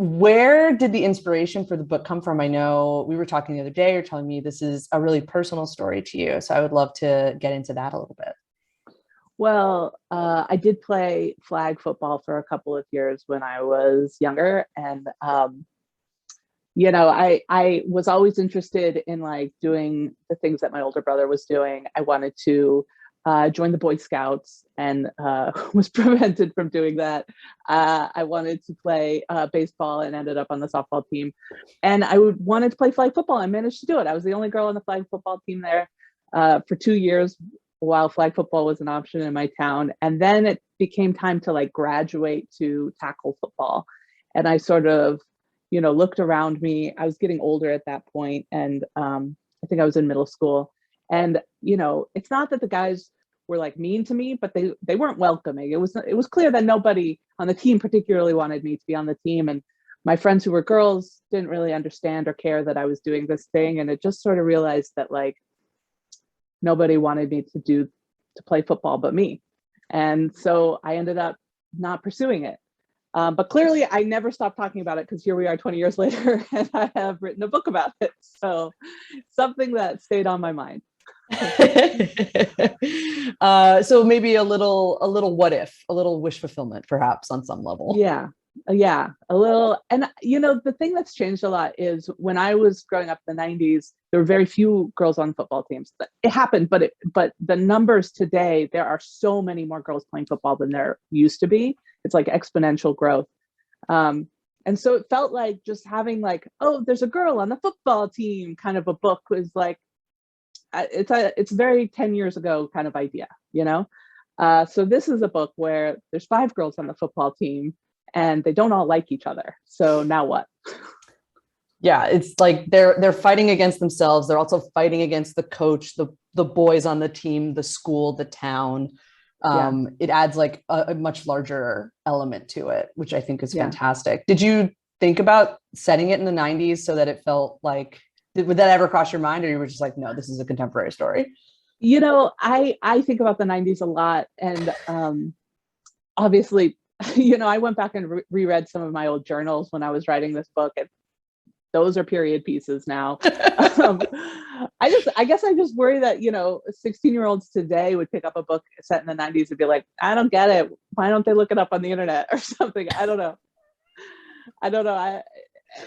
Where did the inspiration for the book come from? I know we were talking the other day, you're telling me this is a really personal story to you. So I would love to get into that a little bit. Well, I did play flag football for a couple of years when I was younger, and I was always interested in like doing the things that my older brother was doing. I wanted to join the Boy Scouts and was prevented from doing that. I wanted to play baseball and ended up on the softball team. And wanted to play flag football and managed to do it. I was the only girl on the flag football team there for 2 years while flag football was an option in my town. And then it became time to like graduate to tackle football. And I sort of, looked around me. I was getting older at that point, and I think I was in middle school. And it's not that the guys were like mean to me, but they weren't welcoming. It was clear that nobody on the team particularly wanted me to be on the team, and my friends who were girls didn't really understand or care that I was doing this thing. And it just sort of realized that like nobody wanted me to play football but me. And so I ended up not pursuing it. But clearly I never stopped talking about it, because here we are 20 years later and I have written a book about it. So something that stayed on my mind. So maybe a little what if, a little wish fulfillment, perhaps on some level. Yeah, a little. And the thing that's changed a lot is when I was growing up in the 90s, there were very few girls on football teams. It happened, but the numbers today, there are so many more girls playing football than there used to be. It's like exponential growth. And so it felt like just having like, oh, there's a girl on the football team kind of a book was like, it's very 10 years ago kind of idea, So this is a book where there's 5 girls on the football team and they don't all like each other. So now what? Yeah, it's like they're fighting against themselves. They're also fighting against the coach, the boys on the team, the school, the town. It adds like a much larger element to it, which I think is fantastic. Did you think about setting it in the 90s so that it felt like, would that ever cross your mind, or you were just like, no, this is a contemporary story? I think about the 90s a lot, and obviously, I went back and reread some of my old journals when I was writing this book, and those are period pieces now. I guess I just worry that 16-year-olds today would pick up a book set in the 90s and be like, I don't get it. Why don't they look it up on the internet or something? I don't know.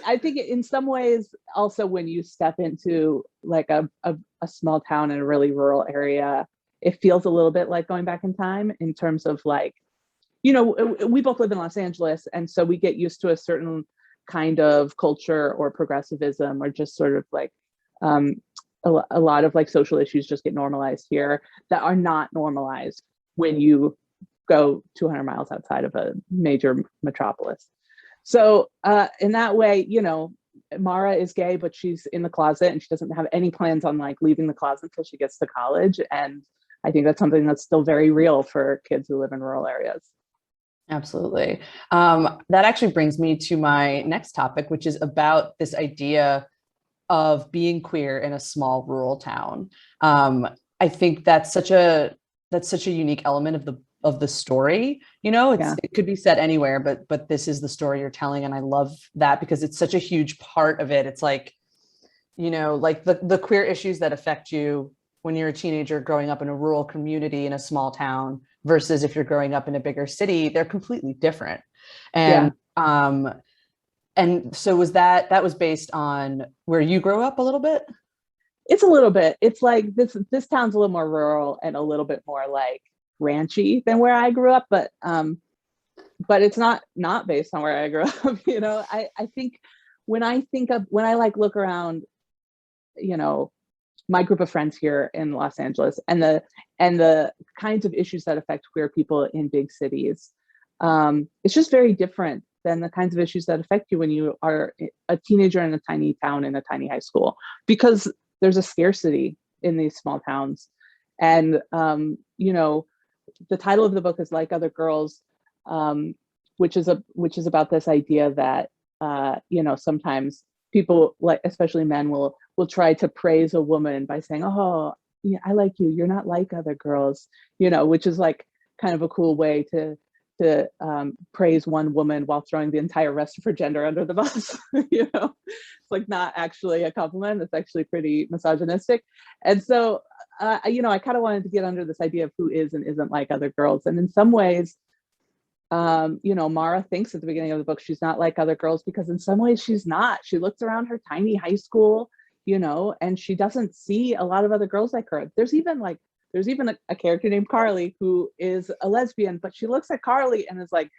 I think in some ways also, when you step into like a small town in a really rural area, it feels a little bit like going back in time in terms of like, we both live in Los Angeles, and so we get used to a certain kind of culture or progressivism, or just sort of like a lot of like social issues just get normalized here that are not normalized when you go 200 miles outside of a major metropolis. So in that way, Mara is gay, but she's in the closet and she doesn't have any plans on like leaving the closet until she gets to college. And I think that's something that's still very real for kids who live in rural areas. Absolutely. That actually brings me to my next topic, which is about this idea of being queer in a small rural town. I think that's such a unique element of the story. It could be set anywhere, but this is the story you're telling, and I love that because it's such a huge part of it. It's like, like the queer issues that affect you when you're a teenager growing up in a rural community in a small town versus if you're growing up in a bigger city, they're completely different. And and so that was based on where you grew up a little bit? It's a little bit. It's like this town's a little more rural and a little bit more like ranchy than where I grew up, but it's not based on where I grew up. I think when I like look around, my group of friends here in Los Angeles and the kinds of issues that affect queer people in big cities, it's just very different than the kinds of issues that affect you when you are a teenager in a tiny town in a tiny high school, because there's a scarcity in these small towns. And the title of the book is Like Other Girls, which is about this idea that sometimes people, like especially men, will try to praise a woman by saying, oh yeah, I like you, you're not like other girls, which is like kind of a cool way to to praise one woman while throwing the entire rest of her gender under the bus. You know, it's like not actually a compliment. It's actually pretty misogynistic. And so, you know, I kind of wanted to get under this idea of who is and isn't like other girls. And in some ways, you know, Mara thinks at the beginning of the book she's not like other girls, because in some ways she's not. She looks around her tiny high school, you know, and she doesn't see a lot of other girls like her. There's even a character named Carly who is a lesbian, but she looks at Carly and is like,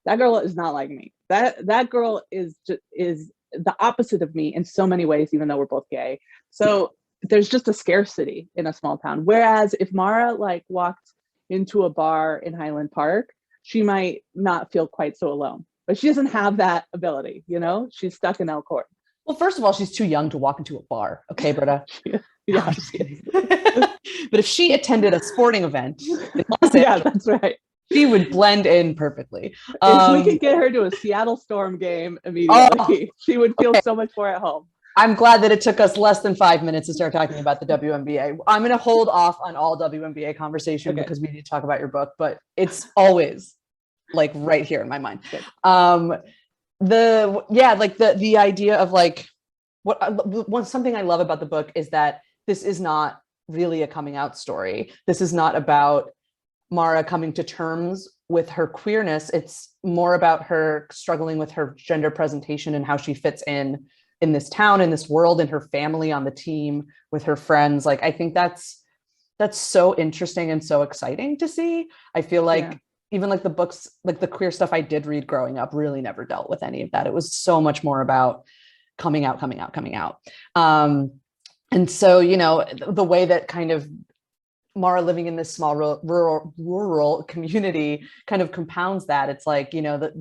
that girl is not like me. That girl is the opposite of me in so many ways, even though we're both gay. So there's just a scarcity in a small town. Whereas if Mara like walked into a bar in Highland Park, she might not feel quite so alone. But she doesn't have that ability, you know? She's stuck in Elkhorn. Well, first of all, she's too young to walk into a bar. Okay, Britta? Yeah. But if she attended a sporting event, yeah, that's right. She would blend in perfectly. If we could get her to a Seattle Storm game immediately, she would feel so much more at home. I'm glad that it took us less than 5 minutes to start talking about the WNBA. I'm going to hold off on all WNBA conversation because we need to talk about your book, but it's always like right here in my mind. The idea of like something I love about the book is that this is not really a coming out story. This is not about Mara coming to terms with her queerness. It's more about her struggling with her gender presentation and how she fits in this town, in this world, in her family, on the team, with her friends. Like, I think that's so interesting and so exciting to see. I feel like even like the books, like the queer stuff I did read growing up really never dealt with any of that. It was so much more about coming out. And so, you know, the way that kind of Mara living in this small rural community kind of compounds that. It's like, you know,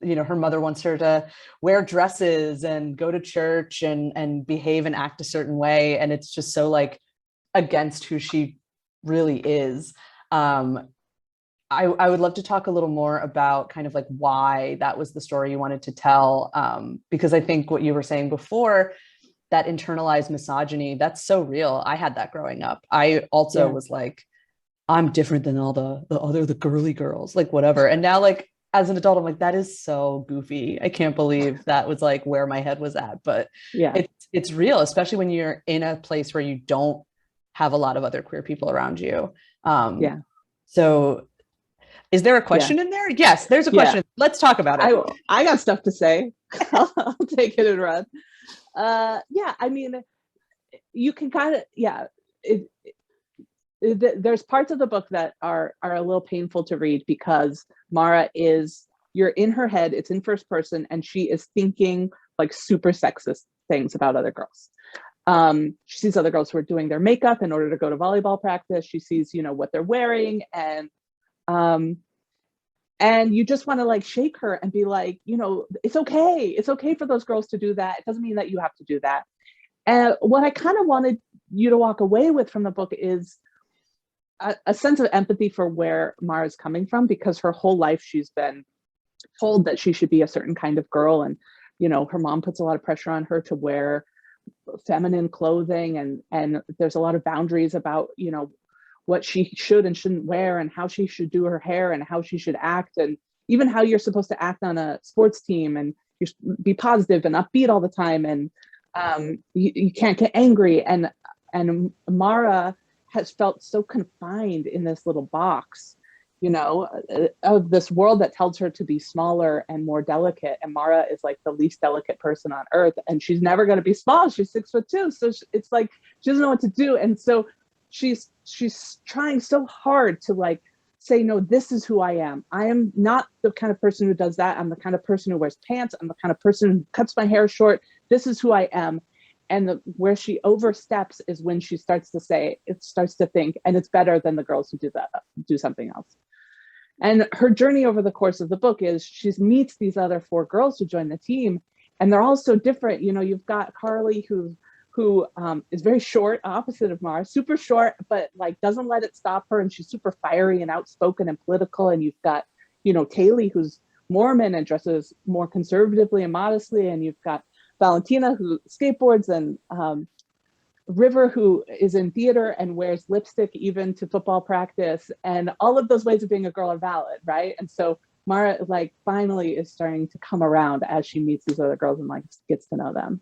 you know, her mother wants her to wear dresses and go to church and behave and act a certain way. And it's just so like against who she really is. I would love to talk a little more about kind of like why that was the story you wanted to tell. Because I think what you were saying before, that internalized misogyny, that's so real. I had that growing up. I also was like, I'm different than all the girly girls, like whatever. And now like, as an adult, I'm like, that is so goofy. I can't believe that was like where my head was at, but it's real, especially when you're in a place where you don't have a lot of other queer people around you. So is there a question in there? Yes, there's a question. Let's talk about it. I got stuff to say. I'll take it and run. I mean, you can kind of, there's parts of the book that are a little painful to read because Mara you're in her head, it's in first person, and she is thinking like super sexist things about other girls. She sees other girls who are doing their makeup in order to go to volleyball practice. She sees, you know, what they're wearing, and you just want to like shake her and be like, you know, it's okay. It's okay for those girls to do that. It doesn't mean that you have to do that. And what I kind of wanted you to walk away with from the book is a sense of empathy for where Mara's coming from, because her whole life she's been told that she should be a certain kind of girl. And, you know, her mom puts a lot of pressure on her to wear feminine clothing, and there's a lot of boundaries about, you know, what she should and shouldn't wear and how she should do her hair and how she should act, and even how you're supposed to act on a sports team, and you be positive and upbeat all the time, and you can't get angry. And Mara has felt so confined in this little box, you know, of this world that tells her to be smaller and more delicate. And Mara is like the least delicate person on earth, and she's never going to be small. She's 6'2", so it's like she doesn't know what to do. And so she's trying so hard to like say, no, this is who I am. I am not the kind of person who does that. I'm the kind of person who wears pants. I'm the kind of person who cuts my hair short. This is who I am. And where she oversteps is when she starts to think, and it's better than the girls who do something else. And her journey over the course of the book is she meets these other 4 girls who join the team, and they're all so different. You know, you've got Carly who is very short, opposite of Mara, super short, but like doesn't let it stop her, and she's super fiery and outspoken and political. And you've got, you know, Kaylee, who's Mormon and dresses more conservatively and modestly, and you've got Valentina, who skateboards, and River, who is in theater and wears lipstick even to football practice, and all of those ways of being a girl are valid, right? And so Mara like finally is starting to come around as she meets these other girls and like gets to know them.